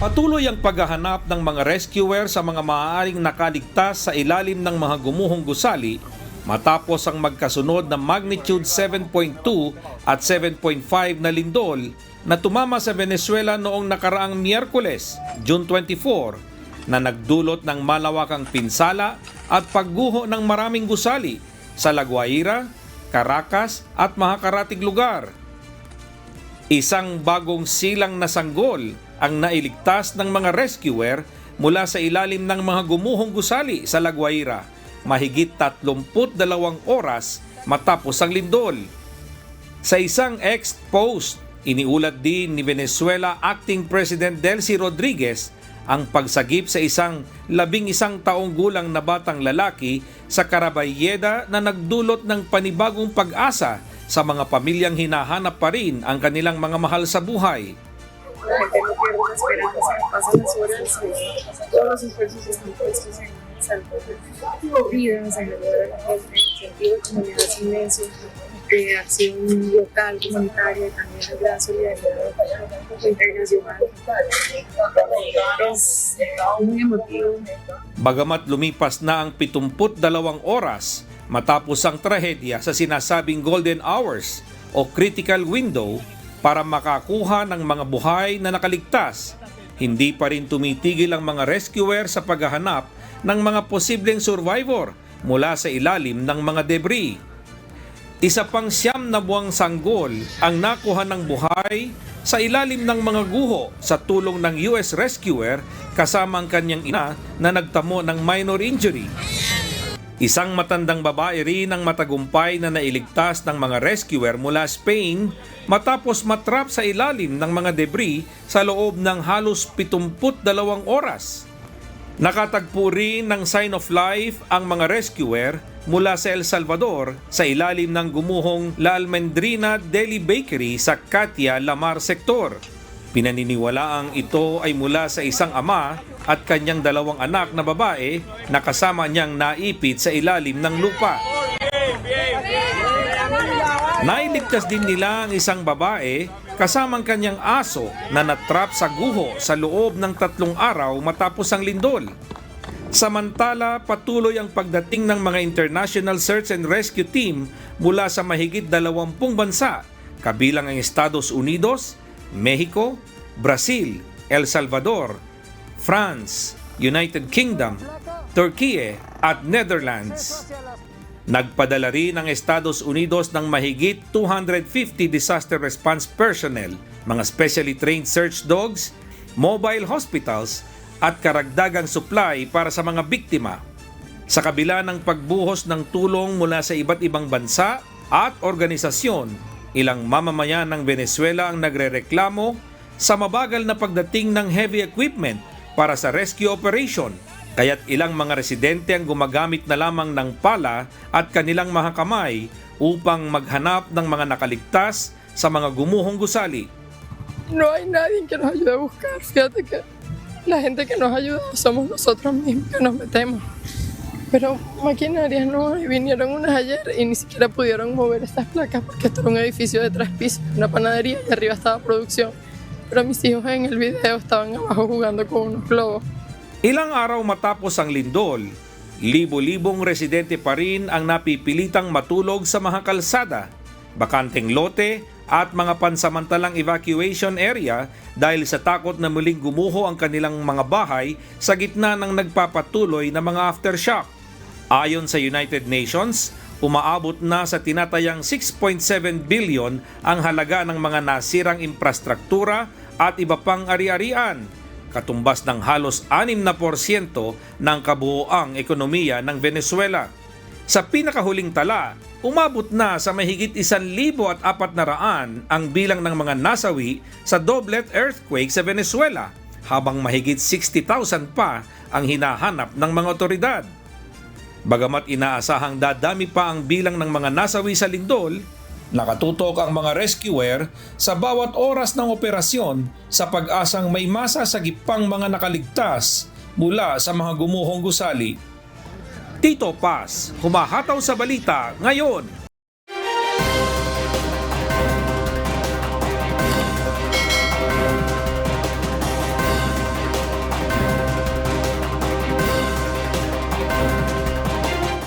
Patuloy ang paghahanap ng mga rescuer sa mga maaaring nakaligtas sa ilalim ng mga gumuhong gusali matapos ang magkasunod na magnitude 7.2 at 7.5 na lindol na tumama sa Venezuela noong nakaraang Miyerkules, June 24, na nagdulot ng malawakang pinsala at pagguho ng maraming gusali sa La Guaira, Caracas at mga karatig lugar. Isang bagong silang na sanggol ang nailigtas ng mga rescuer mula sa ilalim ng mga gumuhong gusali sa La Guaira, mahigit 32 oras matapos ang lindol. Sa isang ex-post, iniulat din ni Venezuela Acting President Delcy Rodriguez ang pagsagip sa isang 11 taong gulang na batang lalaki sa Carabayeda na nagdulot ng panibagong pag-asa sa mga pamilyang hinahanap pa rin ang kanilang mga mahal sa buhay. La gente no pierde la esperanza, pasan las horas y todos los esfuerzos están puestos en salvar vidas, en ayudar a la gente, en el sentido de comunidad inmenso, de acción local, comunitaria y también de gran solidaridad internacional. Es muy emotivo. Bagamat lumipas na ang 72 oras matapos ang trahedya sa sinasabing golden hours o critical window para makakuha ng mga buhay na nakaligtas, hindi pa rin tumitigil ang mga rescuer sa paghahanap ng mga posibleng survivor mula sa ilalim ng mga debris. Isa pang 9 na buwang sanggol ang nakuha ng buhay sa ilalim ng mga guho sa tulong ng US rescuer kasama ang kanyang ina na nagtamo ng minor injury. Isang matandang babae rin ang matagumpay na nailigtas ng mga rescuer mula Spain matapos matrap sa ilalim ng mga debris sa loob ng halos 72 oras. Nakatagpo rin ng sign of life ang mga rescuer mula sa El Salvador sa ilalim ng gumuhong La Almendrina Deli Bakery sa Katia, Lamar Sector. Pinaniniwalaang ito ay mula sa isang ama at kanyang 2 anak na babae na kasama niyang naipit sa ilalim ng lupa. Nailigtas din nila ang isang babae kasamang kanyang aso na natrap sa guho sa loob ng 3 araw matapos ang lindol. Samantala, patuloy ang pagdating ng mga International Search and Rescue Team mula sa mahigit 20 bansa, kabilang ang Estados Unidos, Mexico, Brazil, El Salvador, France, United Kingdom, Turkey at Netherlands. Nagpadala rin ang Estados Unidos ng mahigit 250 disaster response personnel, mga specially trained search dogs, mobile hospitals at karagdagang supply para sa mga biktima. Sa kabila ng pagbuhos ng tulong mula sa iba't ibang bansa at organisasyon, ilang mamamayan ng Venezuela ang nagrereklamo sa mabagal na pagdating ng heavy equipment para sa rescue operation, kaya't ilang mga residente ang gumagamit na lamang ng pala at kanilang mga kamay upang maghanap ng mga nakaligtas sa mga gumuhong gusali. No hay nadie que nos ayude a buscar, fíjate que la gente que nos ayuda somos nosotros mismos que nos metemos. Pero maquinarias no hay, vinieron unas ayer y ni siquiera pudieron mover estas placas porque esto era un edificio de 3 pisos, una panadería y arriba estaba producción. Pero mis hijos en el video estaban abajo jugando con unos globos. Ilang araw matapos ang lindol, libo-libong residente pa rin ang napipilitang matulog sa mga kalsada, bakanteng lote at mga pansamantalang evacuation area dahil sa takot na muling gumuho ang kanilang mga bahay sa gitna ng nagpapatuloy na mga aftershock. Ayon sa United Nations, umaabot na sa tinatayang 6.7 billion ang halaga ng mga nasirang infrastruktura at iba pang ari-arian, katumbas ng halos 6% ng kabuoang ekonomiya ng Venezuela. Sa pinakahuling tala, umabot na sa mahigit 1,400 ang bilang ng mga nasawi sa Doblet earthquake sa Venezuela, habang mahigit 60,000 pa ang hinahanap ng mga otoridad. Bagamat inaasahang dadami pa ang bilang ng mga nasawi sa lindol, nakatutok ang mga rescuer sa bawat oras ng operasyon sa pag-asang may masasagip pang mga nakaligtas mula sa mga gumuhong gusali. Tito Paz, humahataw sa balita ngayon.